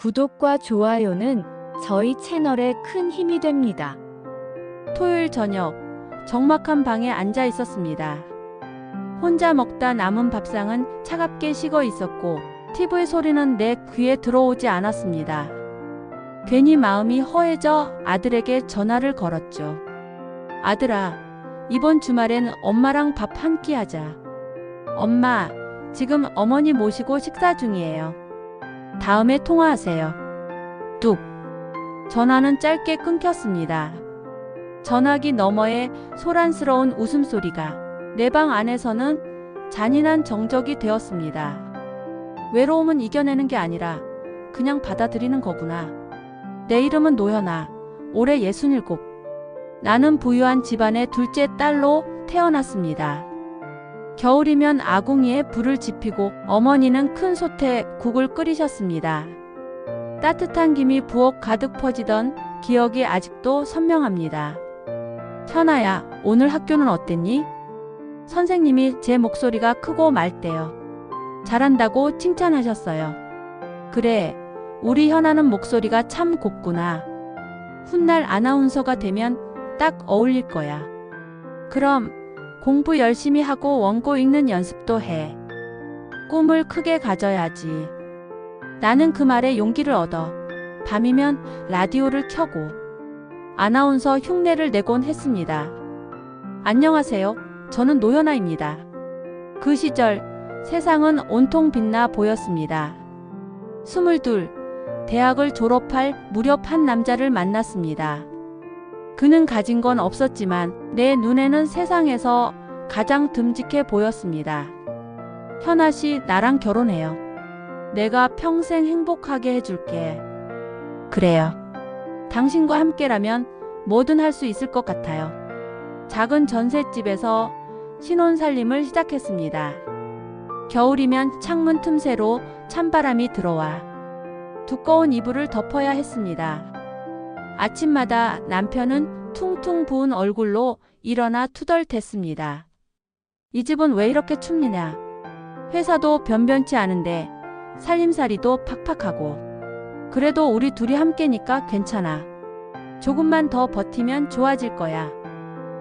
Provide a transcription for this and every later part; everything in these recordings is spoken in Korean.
구독과 좋아요는 저희 채널에 큰 힘이 됩니다. 토요일 저녁, 적막한 방에 앉아 있었습니다. 혼자 먹다 남은 밥상은 차갑게 식어 있었고 TV 소리는 내 귀에 들어오지 않았습니다. 괜히 마음이 허해져 아들에게 전화를 걸었죠. 아들아, 이번 주말엔 엄마랑 밥 한 끼 하자. 엄마, 지금 어머니 모시고 식사 중이에요. 다음에 통화하세요. 뚝. 전화는 짧게 끊겼습니다. 전화기 너머에 소란스러운 웃음소리가 내 방 안에서는 잔인한 정적이 되었습니다. 외로움은 이겨내는 게 아니라 그냥 받아들이는 거구나. 내 이름은 노현아. 올해 67. 나는 부유한 집안의 둘째 딸로 태어났습니다. 겨울이면 아궁이에 불을 지피고 어머니는 큰 솥에 국을 끓이셨습니다. 따뜻한 김이 부엌 가득 퍼지던 기억이 아직도 선명합니다. 현아야, 오늘 학교는 어땠니? 선생님이 제 목소리가 크고 맑대요. 잘한다고 칭찬하셨어요. 그래, 우리 현아는 목소리가 참 곱구나. 훗날 아나운서가 되면 딱 어울릴 거야. 그럼 공부 열심히 하고 원고 읽는 연습도 해. 꿈을 크게 가져야지. 나는 그 말에 용기를 얻어 밤이면 라디오를 켜고 아나운서 흉내를 내곤 했습니다. 안녕하세요. 저는 노현아입니다. 그 시절 세상은 온통 빛나 보였습니다. 22, 대학을 졸업할 무렵 한 남자를 만났습니다. 그는 가진 건 없었지만 내 눈에는 세상에서 가장 듬직해 보였습니다. 현아 씨, 나랑 결혼해요. 내가 평생 행복하게 해줄게. 그래요. 당신과 함께라면 뭐든 할 수 있을 것 같아요. 작은 전셋집에서 신혼살림을 시작했습니다. 겨울이면 창문 틈새로 찬바람이 들어와 두꺼운 이불을 덮어야 했습니다. 아침마다 남편은 퉁퉁 부은 얼굴로 일어나 투덜댔습니다. 이 집은 왜 이렇게 춥느냐? 회사도 변변치 않은데 살림살이도 팍팍하고. 그래도 우리 둘이 함께니까 괜찮아. 조금만 더 버티면 좋아질 거야.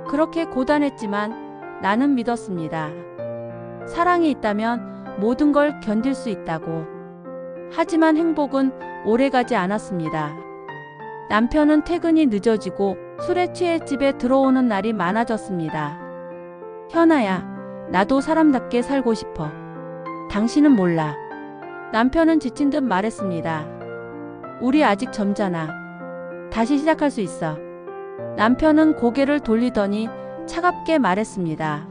그렇게 고단했지만 나는 믿었습니다. 사랑이 있다면 모든 걸 견딜 수 있다고. 하지만 행복은 오래가지 않았습니다. 남편은 퇴근이 늦어지고 술에 취해 집에 들어오는 날이 많아졌습니다. 현아야, 나도 사람답게 살고 싶어. 당신은 몰라. 남편은 지친 듯 말했습니다. 우리 아직 젊잖아. 다시 시작할 수 있어. 남편은 고개를 돌리더니 차갑게 말했습니다.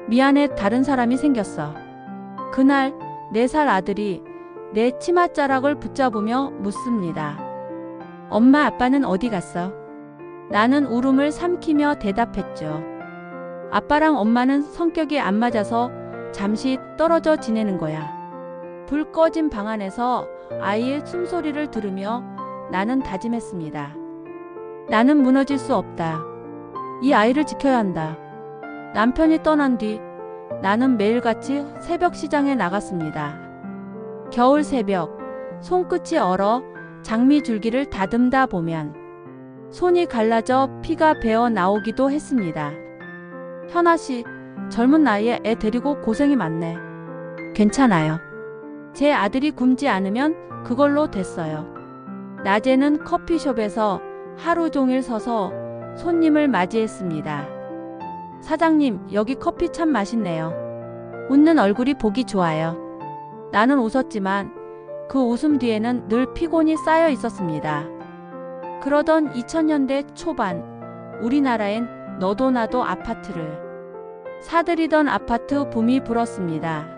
미안해, 다른 사람이 생겼어. 그날 4살 아들이 내 치맛자락을 붙잡으며 묻습니다. 엄마, 아빠는 어디 갔어? 나는 울음을 삼키며 대답했죠. 아빠랑 엄마는 성격이 안 맞아서 잠시 떨어져 지내는 거야. 불 꺼진 방 안에서 아이의 숨소리를 들으며 나는 다짐했습니다. 나는 무너질 수 없다. 이 아이를 지켜야 한다. 남편이 떠난 뒤 나는 매일같이 새벽 시장에 나갔습니다. 겨울 새벽, 손끝이 얼어 장미 줄기를 다듬다 보면 손이 갈라져 피가 배어 나오기도 했습니다. 현아 씨, 젊은 나이에 애 데리고 고생이 많네. 괜찮아요. 제 아들이 굶지 않으면 그걸로 됐어요. 낮에는 커피숍에서 하루 종일 서서 손님을 맞이했습니다. 사장님, 여기 커피 참 맛있네요. 웃는 얼굴이 보기 좋아요. 나는 웃었지만 그 웃음 뒤에는 늘 피곤이 쌓여 있었습니다. 그러던 2000년대 초반, 우리나라엔 너도 나도 아파트를 사들이던 아파트 붐이 불었습니다.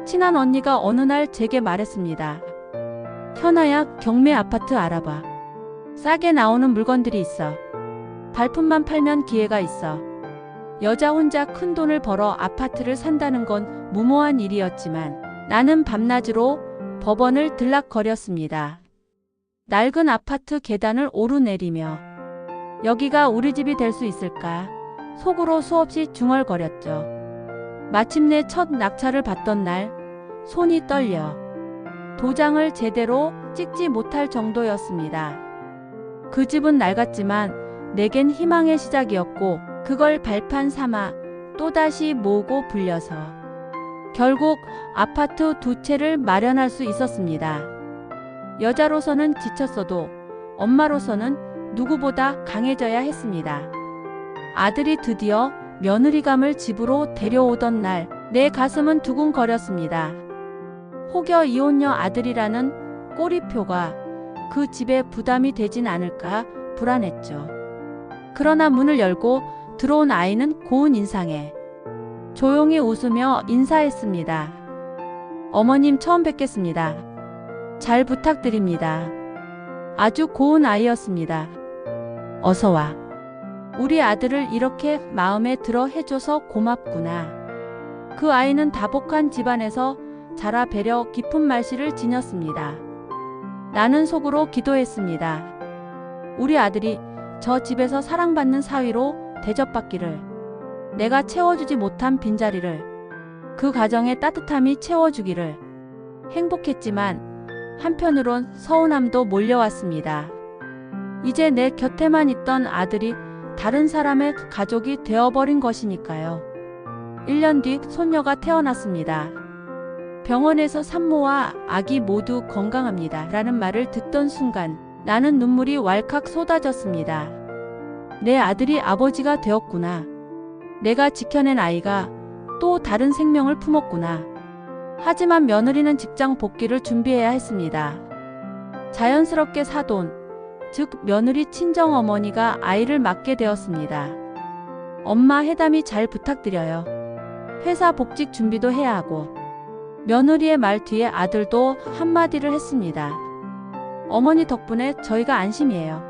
친한 언니가 어느 날 제게 말했습니다. 현아야, 경매 아파트 알아봐. 싸게 나오는 물건들이 있어. 발품만 팔면 기회가 있어. 여자 혼자 큰 돈을 벌어 아파트를 산다는 건 무모한 일이었지만 나는 밤낮으로 법원을 들락거렸습니다. 낡은 아파트 계단을 오르내리며 여기가 우리 집이 될 수 있을까? 속으로 수없이 중얼거렸죠. 마침내 첫 낙찰을 받던 날 손이 떨려 도장을 제대로 찍지 못할 정도였습니다. 그 집은 낡았지만 내겐 희망의 시작이었고 그걸 발판 삼아 또다시 모으고 불려서 결국 아파트 2채를 마련할 수 있었습니다. 여자로서는 지쳤어도 엄마로서는 누구보다 강해져야 했습니다. 아들이 드디어 며느리감을 집으로 데려오던 날 내 가슴은 두근거렸습니다. 혹여 이혼녀 아들이라는 꼬리표가 그 집에 부담이 되진 않을까 불안했죠. 그러나 문을 열고 들어온 아이는 고운 인상에 조용히 웃으며 인사했습니다. 어머님 처음 뵙겠습니다. 잘 부탁드립니다. 아주 고운 아이였습니다. 어서 와. 우리 아들을 이렇게 마음에 들어 해줘서 고맙구나. 그 아이는 다복한 집안에서 자라 배려 깊은 말씨를 지녔습니다. 나는 속으로 기도했습니다. 우리 아들이 저 집에서 사랑받는 사위로 대접받기를, 내가 채워주지 못한 빈자리를 그 가정의 따뜻함이 채워주기를. 행복했지만 한편으론 서운함도 몰려왔습니다. 이제 내 곁에만 있던 아들이 다른 사람의 가족이 되어버린 것이니까요. 1년 뒤 손녀가 태어났습니다. 병원에서 산모와 아기 모두 건강합니다 라는 말을 듣던 순간 나는 눈물이 왈칵 쏟아졌습니다. 내 아들이 아버지가 되었구나. 내가 지켜낸 아이가 또 다른 생명을 품었구나. 하지만 며느리는 직장 복귀를 준비해야 했습니다. 자연스럽게 사돈, 즉 며느리 친정어머니가 아이를 맡게 되었습니다. 엄마 해담이 잘 부탁드려요. 회사 복직 준비도 해야 하고. 며느리의 말 뒤에 아들도 한마디를 했습니다. 어머니 덕분에 저희가 안심이에요.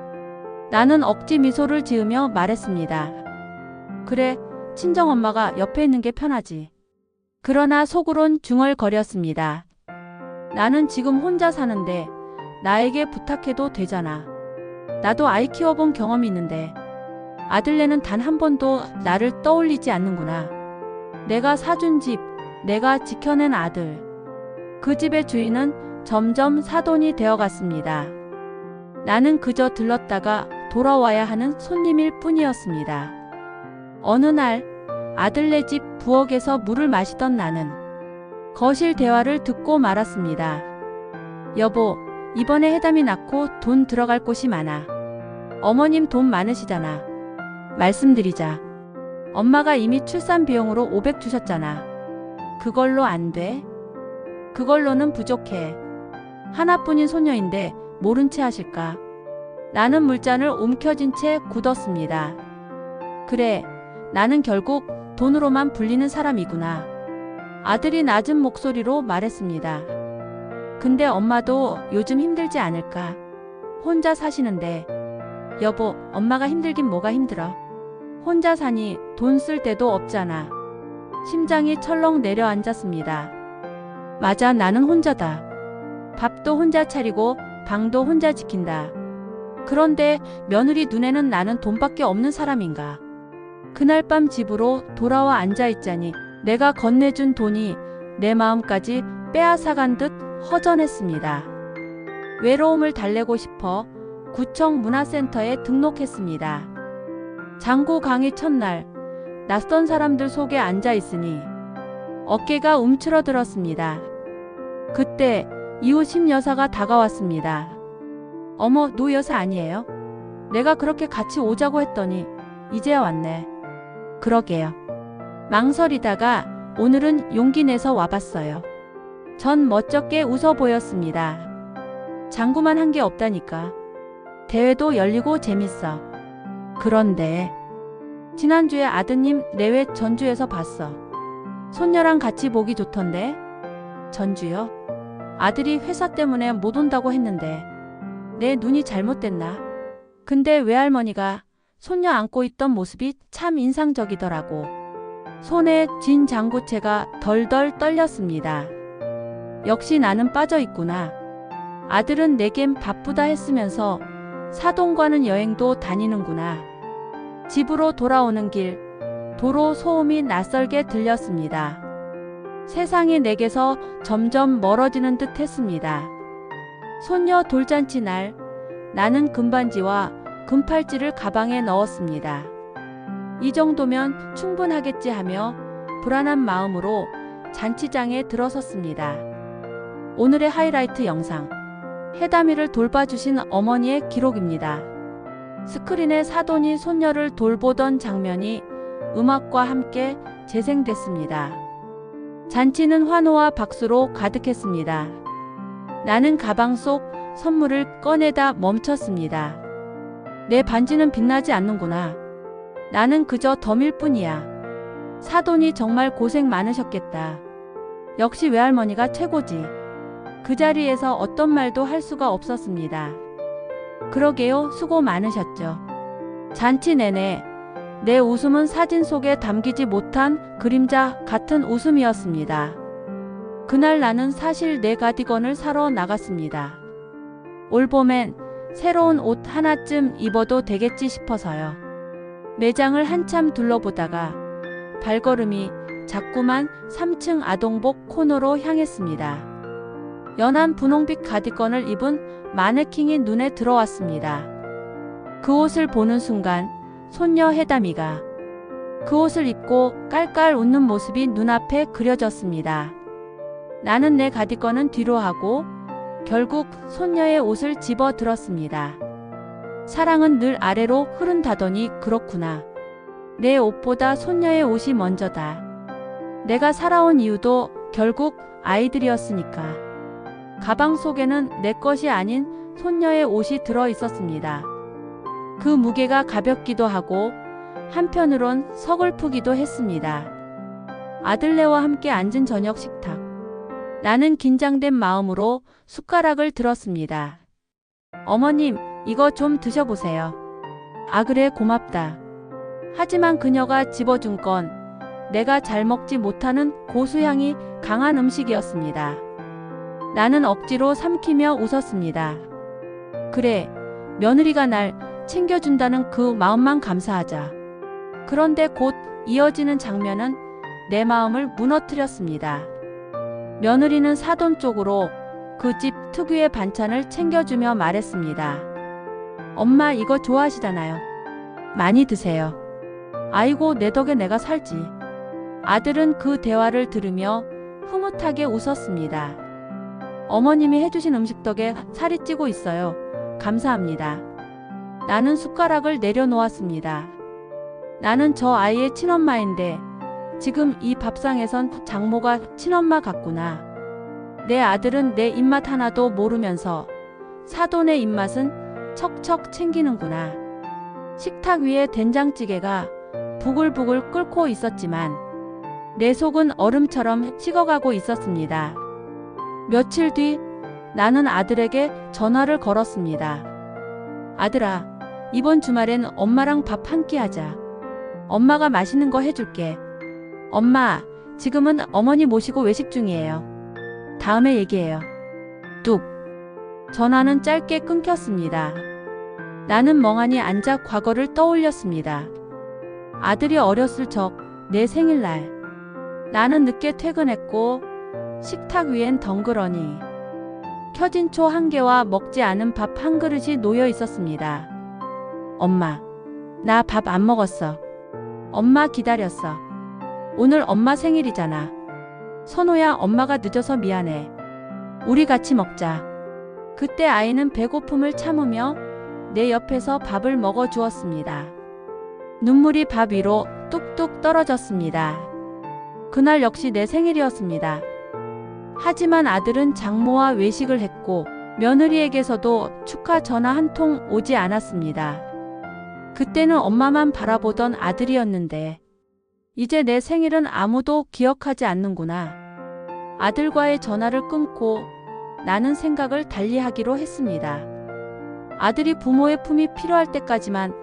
나는 억지 미소를 지으며 말했습니다. 그래, 친정엄마가 옆에 있는 게 편하지. 그러나 속으론 중얼거렸습니다. 나는 지금 혼자 사는데 나에게 부탁해도 되잖아. 나도 아이 키워본 경험이 있는데 아들네는 단 한 번도 나를 떠올리지 않는구나. 내가 사준 집, 내가 지켜낸 아들. 그 집의 주인은 점점 사돈이 되어갔습니다. 나는 그저 들렀다가 돌아와야 하는 손님일 뿐이었습니다. 어느 날 아들네 집 부엌에서 물을 마시던 나는 거실 대화를 듣고 말았습니다. 여보, 이번에 해담이 낳고 돈 들어갈 곳이 많아. 어머님 돈 많으시잖아. 말씀드리자. 엄마가 이미 출산 비용으로 500 주셨잖아. 그걸로 안 돼? 그걸로는 부족해. 하나뿐인 소녀인데 모른 채 하실까? 나는 물잔을 움켜쥔 채 굳었습니다. 그래, 나는 결국 돈으로만 불리는 사람이구나. 아들이 낮은 목소리로 말했습니다. 근데 엄마도 요즘 힘들지 않을까? 혼자 사시는데. 여보, 엄마가 힘들긴 뭐가 힘들어? 혼자 사니 돈 쓸 데도 없잖아. 심장이 철렁 내려앉았습니다. 맞아, 나는 혼자다. 밥도 혼자 차리고 방도 혼자 지킨다. 그런데 며느리 눈에는 나는 돈밖에 없는 사람인가? 그날 밤 집으로 돌아와 앉아있자니 내가 건네준 돈이 내 마음까지 빼앗아간 듯 허전했습니다. 외로움을 달래고 싶어 구청 문화센터에 등록했습니다. 장고 강의 첫날 낯선 사람들 속에 앉아있으니 어깨가 움츠러들었습니다. 그때 이웃심 여사가 다가왔습니다. 어머, 노 여사 아니에요? 내가 그렇게 같이 오자고 했더니 이제야 왔네. 그러게요. 망설이다가 오늘은 용기 내서 와봤어요. 전 멋쩍게 웃어 보였습니다. 장구만 한 게 없다니까. 대회도 열리고 재밌어. 그런데 지난주에 아드님 내외 전주에서 봤어. 손녀랑 같이 보기 좋던데. 전주요? 아들이 회사 때문에 못 온다고 했는데 내 눈이 잘못됐나? 근데 외할머니가 손녀 안고 있던 모습이 참 인상적이더라고. 손에 쥔 장구채가 덜덜 떨렸습니다. 역시 나는 빠져있구나. 아들은 내겐 바쁘다 했으면서 사돈과는 여행도 다니는구나. 집으로 돌아오는 길, 도로 소음이 낯설게 들렸습니다. 세상이 내게서 점점 멀어지는 듯 했습니다. 손녀 돌잔치 날, 나는 금반지와 금팔찌를 가방에 넣었습니다. 이 정도면 충분하겠지 하며 불안한 마음으로 잔치장에 들어섰습니다. 오늘의 하이라이트 영상, 해담이를 돌봐주신 어머니의 기록입니다. 스크린에 사돈이 손녀를 돌보던 장면이 음악과 함께 재생됐습니다. 잔치는 환호와 박수로 가득했습니다. 나는 가방 속 선물을 꺼내다 멈췄습니다. 내 반지는 빛나지 않는구나. 나는 그저 덤일 뿐이야. 사돈이 정말 고생 많으셨겠다. 역시 외할머니가 최고지. 그 자리에서 어떤 말도 할 수가 없었습니다. 그러게요, 수고 많으셨죠. 잔치 내내 내 웃음은 사진 속에 담기지 못한 그림자 같은 웃음이었습니다. 그날 나는 사실 내 가디건을 사러 나갔습니다. 올 봄엔 새로운 옷 하나쯤 입어도 되겠지 싶어서요. 매장을 한참 둘러보다가 발걸음이 자꾸만 3층 아동복 코너로 향했습니다. 연한 분홍빛 가디건을 입은 마네킹이 눈에 들어왔습니다. 그 옷을 보는 순간 손녀 해담이가 그 옷을 입고 깔깔 웃는 모습이 눈앞에 그려졌습니다. 나는 내 가디건은 뒤로 하고 결국 손녀의 옷을 집어 들었습니다. 사랑은 늘 아래로 흐른다더니 그렇구나. 내 옷보다 손녀의 옷이 먼저다. 내가 살아온 이유도 결국 아이들이었으니까. 가방 속에는 내 것이 아닌 손녀의 옷이 들어 있었습니다. 그 무게가 가볍기도 하고 한편으론 서글프기도 했습니다. 아들네와 함께 앉은 저녁 식탁. 나는 긴장된 마음으로 숟가락을 들었습니다. 어머님, 이거 좀 드셔보세요. 아, 그래, 고맙다. 하지만 그녀가 집어준 건 내가 잘 먹지 못하는 고수향이 강한 음식이었습니다. 나는 억지로 삼키며 웃었습니다. 그래, 며느리가 날 챙겨준다는 그 마음만 감사하자. 그런데 곧 이어지는 장면은 내 마음을 무너뜨렸습니다. 며느리는 사돈 쪽으로 그 집 특유의 반찬을 챙겨주며 말했습니다. 엄마, 이거 좋아하시잖아요. 많이 드세요. 아이고, 내 덕에 내가 살지. 아들은 그 대화를 들으며 흐뭇하게 웃었습니다. 어머님이 해주신 음식 덕에 살이 찌고 있어요. 감사합니다. 나는 숟가락을 내려놓았습니다. 나는 저 아이의 친엄마인데 지금 이 밥상에선 장모가 친엄마 같구나. 내 아들은 내 입맛 하나도 모르면서 사돈의 입맛은 척척 챙기는구나. 식탁 위에 된장찌개가 부글부글 끓고 있었지만 내 속은 얼음처럼 식어가고 있었습니다. 며칠 뒤 나는 아들에게 전화를 걸었습니다. 아들아, 이번 주말엔 엄마랑 밥 한 끼 하자. 엄마가 맛있는 거 해줄게. 엄마, 지금은 어머니 모시고 외식 중이에요. 다음에 얘기해요. 뚝. 전화는 짧게 끊겼습니다. 나는 멍하니 앉아 과거를 떠올렸습니다. 아들이 어렸을 적 내 생일날 나는 늦게 퇴근했고 식탁 위엔 덩그러니 켜진 초 한 개와 먹지 않은 밥 한 그릇이 놓여 있었습니다. 엄마, 나 밥 안 먹었어. 엄마 기다렸어. 오늘 엄마 생일이잖아. 선호야, 엄마가 늦어서 미안해. 우리 같이 먹자. 그때 아이는 배고픔을 참으며 내 옆에서 밥을 먹어 주었습니다. 눈물이 밥 위로 뚝뚝 떨어졌습니다. 그날 역시 내 생일이었습니다. 하지만 아들은 장모와 외식을 했고 며느리에게서도 축하 전화 한 통 오지 않았습니다. 그때는 엄마만 바라보던 아들이었는데 이제 내 생일은 아무도 기억하지 않는구나. 아들과의 전화를 끊고 나는 생각을 달리하기로 했습니다. 아들이 부모의 품이 필요할 때까지만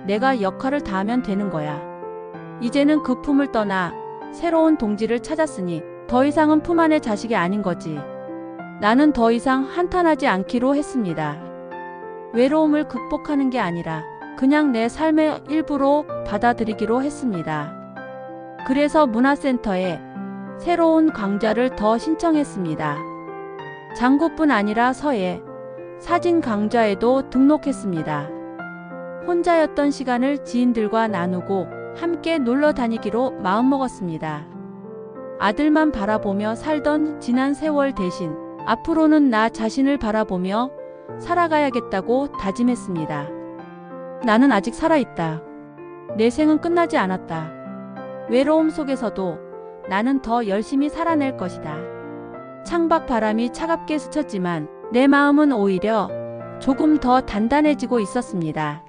내가 역할을 다하면 되는 거야. 이제는 그 품을 떠나 새로운 동지를 찾았으니 더 이상은 품 안의 자식이 아닌 거지. 나는 더 이상 한탄하지 않기로 했습니다. 외로움을 극복하는 게 아니라 그냥 내 삶의 일부로 받아들이기로 했습니다. 그래서 문화센터에 새로운 강좌를 더 신청했습니다. 장구뿐 아니라 서예, 사진 강좌에도 등록했습니다. 혼자였던 시간을 지인들과 나누고 함께 놀러 다니기로 마음먹었습니다. 아들만 바라보며 살던 지난 세월 대신 앞으로는 나 자신을 바라보며 살아가야겠다고 다짐했습니다. 나는 아직 살아있다. 내 생은 끝나지 않았다. 외로움 속에서도 나는 더 열심히 살아낼 것이다. 창밖 바람이 차갑게 스쳤지만 내 마음은 오히려 조금 더 단단해지고 있었습니다.